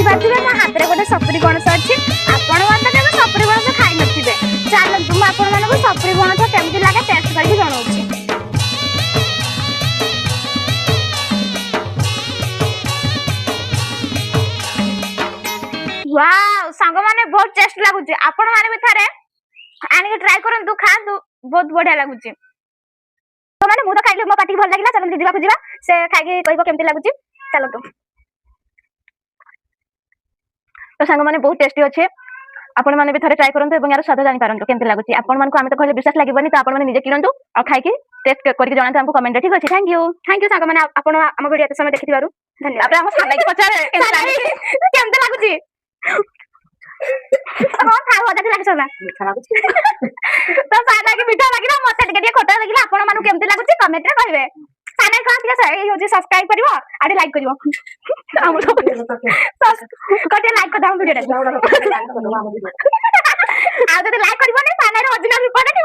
देखिपे मो हाथ में गोटे सपुरी पणस अच्छी आपण मैंने केवे सपुरी पणस खाई नथिबे चलतु मु आपण मानक सपुरी पणस केमती लागे टेस्ट करके जणाउछि वाओ सांग माने बहुत टेस्ट लागुछि आपण माने भी थारे आनी ट्राई करंतु खांतु बहुत बढ़िया लागुछि तो माने मु तो खाइले मो पाटी भल लागिला चलन दीदी बाकू जीवा से खाइके कहबो केमती लागुछि चलतु तो सांग माने बहुत टेस्टी अछि आपण माने भी थारे ट्राई करंतु एवं यार स्वाद जानि पारंतु केमती लागुछि आपण मानको आमे तो कहले विश्वास लागिबनी तो आपण माने निजे किनंतु आ खाइके टेस्ट करके जणांतु हमको कमेंट ठीक अछि थैंक यू सांग माने आपण हम वीडियो एते समय देखिथिबारु धन्यवाद आपरे हम साला के पचारे केमती लागुछि हां खाओ देखि लागे सना मीठा लागुछि तो सादा के मीठा लागिला मते टिके टिके खटा लागिला आपण मानु केमती लागुछि कमेंट रे कहबे साना का के सही हो जे सब्सक्राइब करिवो आडे लाइक करिवो हम कटे लाइक कर दाम वीडियो रे आ जदि लाइक करिवो ने साना रे ओरिजिनल रिपोर्ट